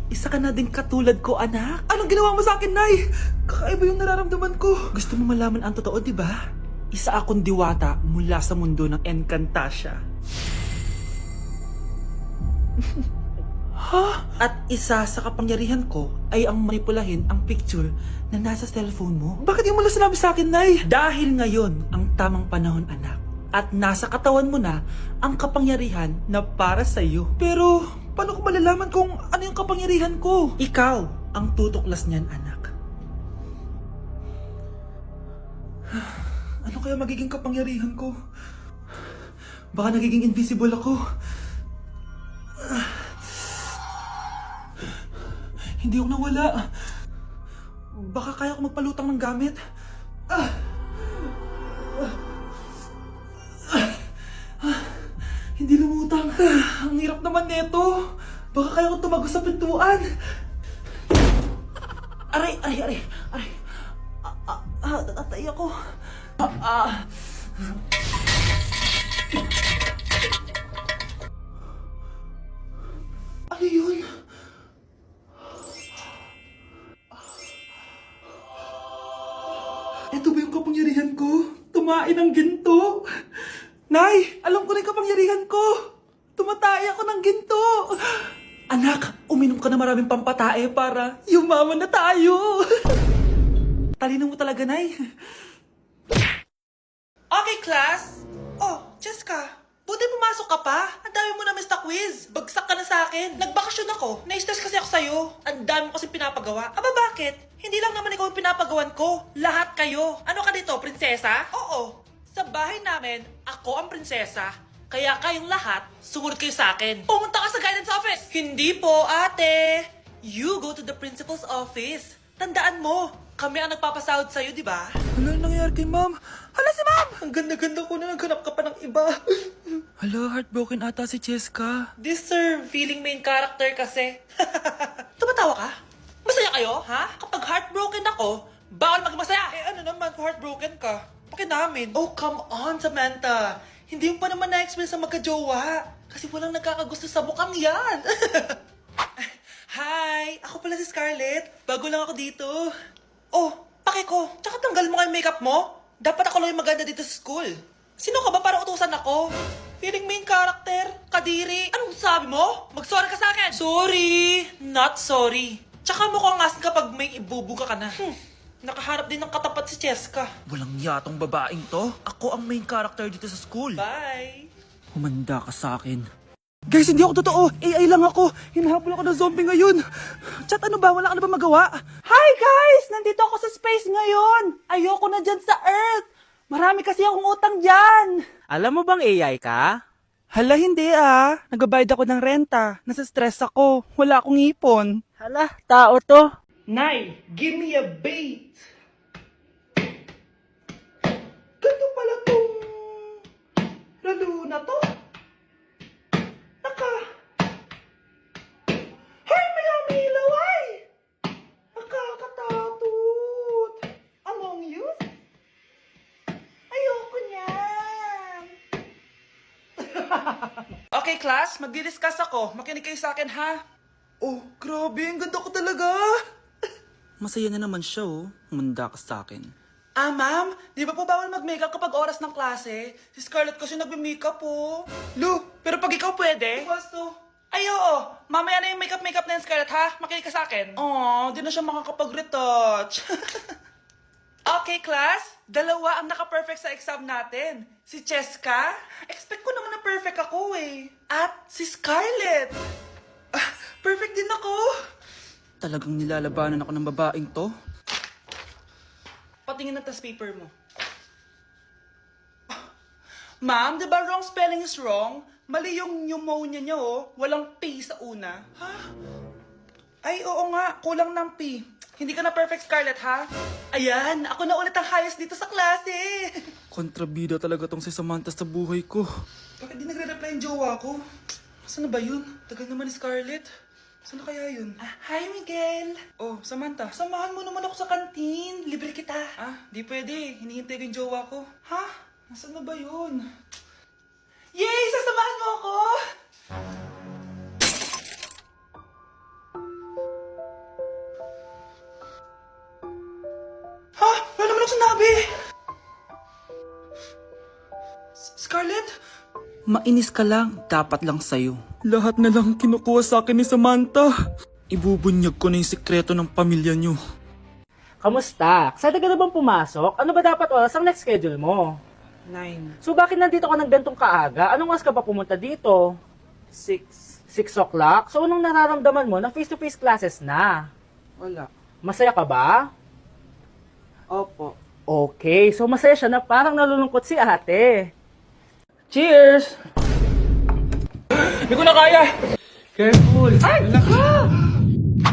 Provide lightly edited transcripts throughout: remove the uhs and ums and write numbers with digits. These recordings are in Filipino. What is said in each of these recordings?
Isa ka na din katulad ko, anak. Anong ginawa mo sa akin, Nay? Kakaiba yung nararamdaman ko. Gusto mo malaman ang totoo, di ba? Isa akong diwata mula sa mundo ng Encantasia. Ha? At isa sa kapangyarihan ko ay ang manipulahin ang picture na nasa cellphone mo. Bakit yung mula sinabi sa akin, Nay? Dahil ngayon ang tamang panahon, anak. At nasa katawan mo na ang kapangyarihan na para sa iyo. Pero, paano ko malalaman kung ano yung kapangyarihan ko? Ikaw ang tutuklas niyan, anak. Ano kaya magiging kapangyarihan ko? Baka nagiging invisible ako. Hindi ako nawala. Baka kaya ko magpalutang ng gamit. Hindi lumutang. Ang hirap naman neto. Baka kaya ko tumagos sa pintuan. Aray. Tatay ako. Ano yun? Ito ba yung kapangyarihan ko? Tumain ng ginto? Nay, alam ko na yung kapangyarihan ko. Tumatay ako ng ginto. Anak, uminom ka na maraming pampatae para yumaman na tayo. Talino mo talaga, Nay. Okay, class. Oh, Jessica, buti pumasok ka pa. Ang dami mo na miss na quiz. Bagsak ka na sa akin. Nagbakasyon ako. Na-stress kasi ako sa'yo. Ang dami mo kasi pinapagawa. Aba, bakit? Hindi lang naman ikaw ang pinapagawan ko. Lahat kayo. Ano ka dito, prinsesa? Oo. Sa bahay namin, ako ang prinsesa. Kaya kayong lahat, sumunod kayo sa akin. Pumunta ka sa guidance office. Hindi po, ate. You go to the principal's office. Tandaan mo, kami ang nagpapasahod sa'yo, di ba? Ano nangyayari kay ma'am? Hala si ma'am! Ang ganda-ganda ko na naghanap ka pa ng iba. Hala, heartbroken ata si Cheska. This sir, feeling main character kasi. Tumatawa ka? Masaya kayo, ha? Kapag heartbroken ako, bawal maging masaya. Eh ano naman kung heartbroken ka? Pakinamin. Oh, come on, Samantha. Hindi mo pa naman na-experience sa magka-jowa. Kasi walang nagkakagusto sa mukhang yan. Hi! Ako pala si Scarlett. Bago lang ako dito. Oh, pake ko. Tsaka tanggal mo nga yung makeup mo. Dapat ako lang yung maganda dito sa school. Sino ka ba para utusan ako? Feeling main character? Kadiri? Anong sabi mo? Mag-sorry ka sa akin. Sorry! Not sorry. Tsaka mukhang asin kapag may ibubuga ka na. Nakaharap din ng katapat si Cheska. Walang yatong babaeng to. Ako ang main character dito sa school. Bye! Humanda ka sa akin. Guys, hindi ako totoo. AI lang ako. Hinahabol ako ng zombie ngayon. Chat, ano ba? Wala ka na ba magawa? Hi guys! Nandito ako sa space ngayon. Ayoko na dyan sa Earth. Marami kasi akong utang dyan. Alam mo bang AI ka? Hala, hindi ah. Nagbabayad ako ng renta. Nasa stress ako. Wala akong ipon. Hala, tao to. Nay, give me a bait. Ganito pala tong lalo na to. Hoy, may hamilaw ay! Nakakatatot. Among Us? Ayoko niyan. Okay, class. Magdi-discuss ako. Makinig kayo sa akin, ha? Oh, grabe. Ang ganda ko talaga. Masaya na naman siya, oh. Humanda ka sa akin. Ah, ma'am, di ba po bawal mag-makeup kapag oras ng klase? Si Scarlett kasi nagme-makeup po. Lu, pero pag ikaw pwede? Gusto. Ay, oo. Mamaya na yung makeup na yung Scarlett, ha? Makinig ka sa akin. Aw, di na siya makakapag-retouch. Okay, class. Dalawa ang naka-perfect sa exam natin. Si Cheska. Expect ko naman na perfect ako, eh. At si Scarlett. Perfect din ako. Talagang nilalabanan ako ng babaeng to. Patingin ng test paper mo. Ma'am, di ba wrong spelling is wrong? Mali yung pneumonia niya, oh. Walang P sa una. Ha? Ay, oo nga. Kulang ng P. Hindi ka na perfect, Scarlett, ha? Ayan, ako na ulit ang highest dito sa klase. Kontrabida talaga tong si Samantha sa buhay ko. Bakit di nagre-reply yung jowa ko? Saan na ba yun? Tagal naman ni Scarlett. Saan na kaya yun? Hi, Miguel! Oh, Samantha, samahan mo naman ako sa kantin. Libre kita. Di pwede. Hinihintay ko yung jowa ko. Ha? Nasaan na ba yun? Yay! Sasamahan mo ako! Grabe! Scarlett? Mainis ka lang, dapat lang sa'yo. Lahat na lang kinukuha sa akin ni Samantha. Ibubunyag ko na yung sikreto ng pamilya niyo. Kamusta? Excited ka na bang pumasok? Ano ba dapat oras ang next schedule mo? 9, So bakit nandito ka ng gantong kaaga? Anong oras ka pa pumunta dito? 6, 6 o'clock? So anong nararamdaman mo na face-to-face classes na? wala. Masaya ka ba? Opo. Okay, so masaya siya na parang nalulungkot si ate. Cheers! Hindi ko na kaya! Careful! Ay!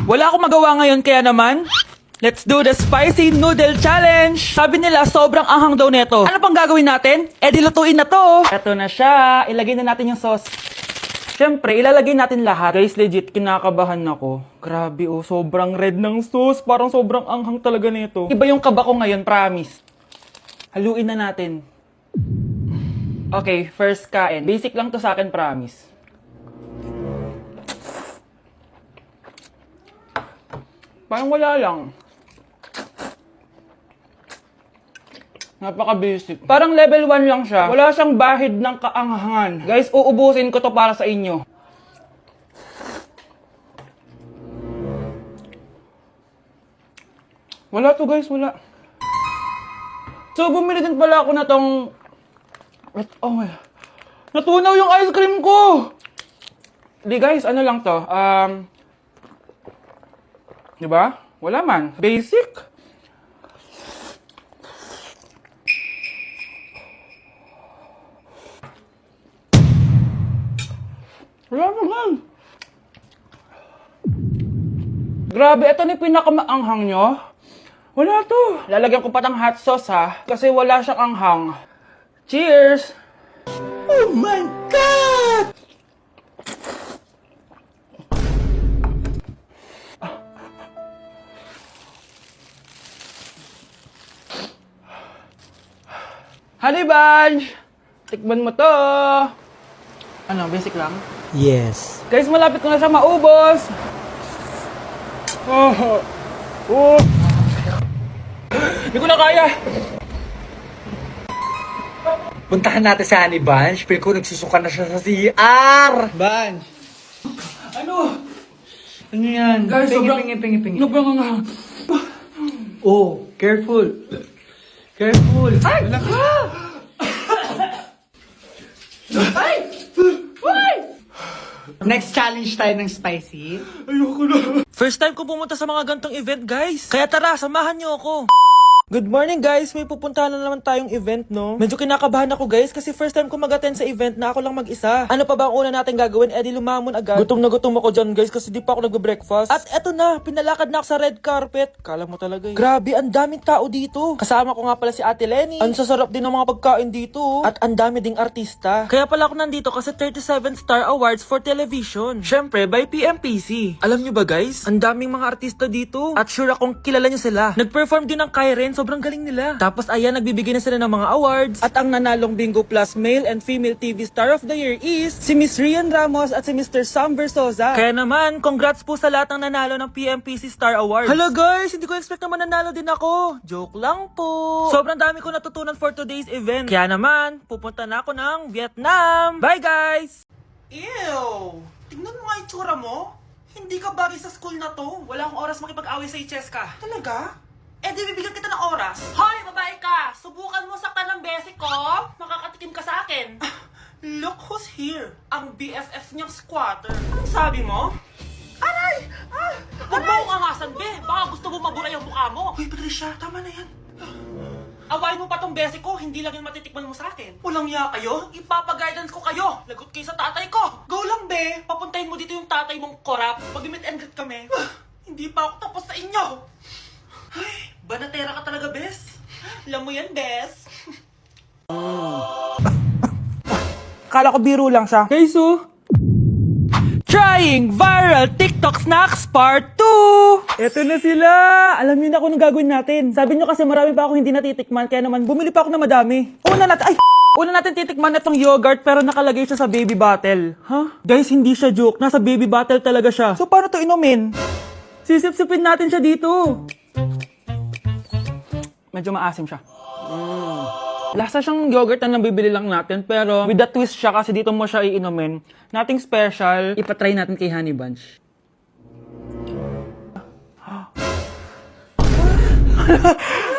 Wala akong magawa ngayon kaya naman, let's do the spicy noodle challenge! Sabi nila sobrang anghang daw neto. Ano pang gagawin natin? Eh di lutuin na to! Eto na siya. Ilagay na natin yung sauce. Siyempre, ilalagay natin lahat. Guys, legit, kinakabahan ako. Grabe oh, sobrang red ng sauce. Parang sobrang anghang talaga nito. Iba yung kaba ko ngayon, promise. Haluin na natin. Okay, first kain. Basic lang to sa akin, promise. Parang wala lang. Napaka-basic. Parang level 1 lang siya. Wala siyang bahid ng kaanghangan. Guys, uubusin ko to para sa inyo. Wala to guys, wala. So, bumili din pala ako na tong... Oh my... Natunaw yung ice cream ko! Di guys, ano lang to? Diba? Wala man. Basic. Wala naman. Grabe, ito na yung pinakamaanghang nyo. Wala to. Lalagyan ko pa ng hot sauce ha. Kasi wala siyang anghang. Cheers! Oh my God! Honey Bunch! Tikman mo to! Ano, basic lang? Yes. Guys, malapit ko na siya maubos! Oh! Oh! Hindi ko na kaya! Puntahan natin sa Honey Bunch. Pero kung nagsusuka na siya sa CR. Bunch! Ano? Ano yan? Guys, pingi. sobrang anghang. Oh, careful. Careful. Ay! Ay! Ay! Next challenge tayo ng spicy. Ayoko na. First time ko pumunta sa mga gantong event, guys. Kaya tara, samahan niyo ako. Good morning guys! May pupuntahan na naman tayong event, no? Medyo kinakabahan ako guys kasi first time ko mag-attend sa event na ako lang mag-isa. Ano pa ba ang una natin gagawin? Eh di lumamon agad. Gutom na gutom ako dyan guys kasi di pa ako nagbe-breakfast. At eto na, pinalakad na ako sa red carpet. Kala mo talaga eh. Grabe, ang daming tao dito. Kasama ko nga pala si Ate Lenny. Ang sasarap din ng mga pagkain dito. At ang dami ding artista. Kaya pala ako nandito kasi 37 Star Awards for Television. Syempre, by PMPC. Alam nyo ba guys, ang daming mga artista dito. At sure akong kilala nyo sila. Nag-perform din ng Kairen, sobrang galing nila. Tapos ayan, nagbibigay na sila ng mga awards. At ang nanalong Bingo Plus Male and Female TV Star of the Year is si Miss Rian Ramos at si Mr. Sam Versosa. Kaya naman, congrats po sa lahat ng nanalo ng PMPC Star Awards. Hello guys, hindi ko expect na mananalo din ako. Joke lang po. Sobrang dami ko natutunan for today's event. Kaya naman, pupunta na ako ng Vietnam. Bye guys! Ew! Tingnan mo nga yung tsura mo. Hindi ka bagay sa school na to. Wala akong oras makipag-away sa Cheska. Talaga? Eh di bibigyan kita ng oras. Hoy, babae ka! Subukan mo saktan ng basic ko. Makakatikim ka sa akin. Look who's here. Ang BFF niyang squatter. Anong sabi mo? Aray! Huwag mo akong angasan, be. Baka gusto mo mabura yung mukha mo. Hoy, Patricia, tama na yan. Awayin mo pa tong basic ko, hindi lang yung matitikman mo sa akin. Walang ya kayo? Ipapa-guidance ko kayo. Lagot kayo sa tatay ko. Go lang, be. Papuntahin mo dito yung tatay mong korap. Mag-meet and greet kami. Hindi pa ako tapos sa inyo. Ay, banatera ka talaga, bes. Alam mo yan, bes. Kala ko biro lang siya. Guys, oh. Trying Viral TikTok Snacks Part 2! Eto na sila! Alam niyo na kung anong gagawin natin. Sabi niyo kasi marami pa ako hindi natitikman, kaya naman bumili pa ako na madami. Una natin titikman itong yogurt pero nakalagay siya sa baby bottle. Huh? Guys, hindi siya joke. Nasa baby bottle talaga siya. So, paano to inumin? Sisip-sipin natin siya dito. Medyo maasim siya. Lasa siyang yogurt na nabibili lang natin, pero with the twist siya kasi dito mo siya iinumin. Nothing special. Ipatry natin kay Honey Bunch.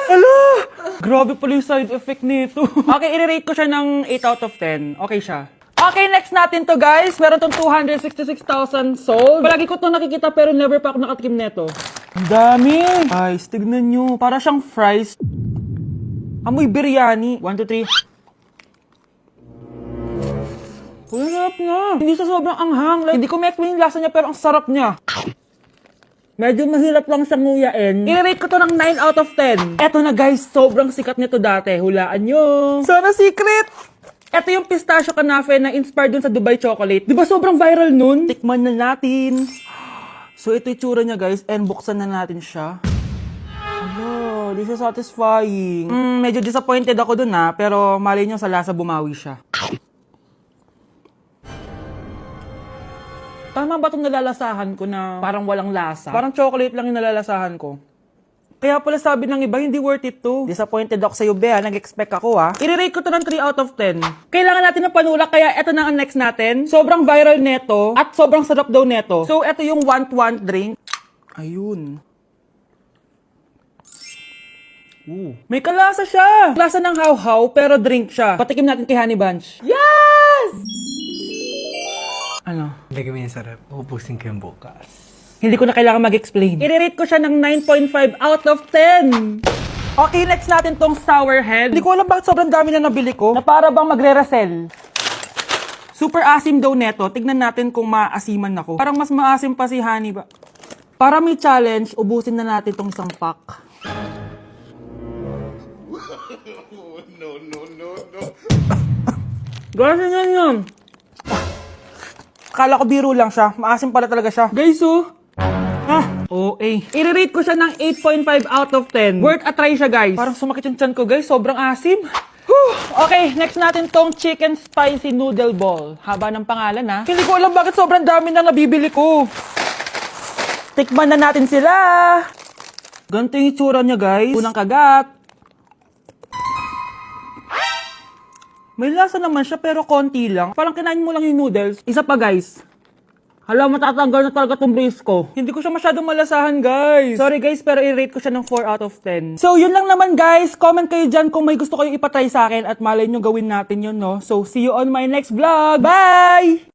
Hala! Grabe pala yung side effect nito. Okay, i-rate ko siya ng 8 out of 10. Okay siya. Okay, next natin to guys. Meron tong 266,000 sold. Palagi ko to nakikita pero never pa ako nakatikim neto. Ang dami! Guys, tignan nyo. Para siyang fries. Amoy biryani. 1, 2, 3. Sarap na. Hindi siya sobrang anghang. Like, hindi ko ma-explain yung lasa niya pero ang sarap niya. Medyo mahirap lang siyang nguyain. I-rate ko to ng 9 out of 10. Eto na guys, sobrang sikat nito dati. Hulaan nyo. Sana secret! Eto yung pistachio kanafe na inspired dun sa Dubai chocolate. Di ba sobrang viral nun? Tikman na natin. So ito yung tsura niya guys, and buksan na natin siya. Ano, di siya satisfying. Medyo disappointed ako dun pero malay nyo sa lasa bumawi siya. Tama ba itong nalalasahan ko na parang walang lasa? Parang chocolate lang yung nalalasahan ko. Kaya pala sabi ng iba, hindi worth it to. Disappointed ako sa'yo, Bea. Nag-expect ako, I-rate ko to ng 3 out of 10. Kailangan natin ng panulak, kaya eto na ang next natin. Sobrang viral neto, at sobrang sarap daw neto. So, eto yung want drink. Ayun. May kalasa siya. Lasa ng how-how, pero drink siya. Patikim natin kay Honey Bunch. Yes! Ano? Lagyan mo yung sarap. Ubusin ko yung bukas. Hindi ko na kailangan mag-explain. I-rate ko siya ng 9.5 out of 10. Okay, next natin tong sour head. Hindi ko alam bakit sobrang dami na nabili ko. Na para bang magre-resell. Super asim daw neto. Tignan natin kung maasiman ako. Parang mas maasim pa si Honey ba? Para may challenge, ubusin na natin tong isang pack. Gano'n yan yun. Akala ko biro lang siya. Maasim pala talaga siya. Guys, OA. I-rate ko siya ng 8.5 out of 10. Worth a try siya, guys. Parang sumakit yung tiyan ko, guys. Sobrang asim. Okay, next natin tong chicken spicy noodle ball. Haba ng pangalan, Hindi ko alam bakit sobrang dami na nabibili ko. Tikman na natin sila. Ganito yung itsura niya, guys. Unang kagat. May lasa naman siya pero konti lang. Parang kinain mo lang yung noodles. Isa pa guys. Hala, matatanggal na talaga tong brace ko. Hindi ko siya masyadong malasahan guys. Sorry guys, pero i-rate ko siya ng 4 out of 10. So yun lang naman guys. Comment kayo dyan kung may gusto kayong ipatry sa akin at malay nyo gawin natin yun, no? So see you on my next vlog. Bye!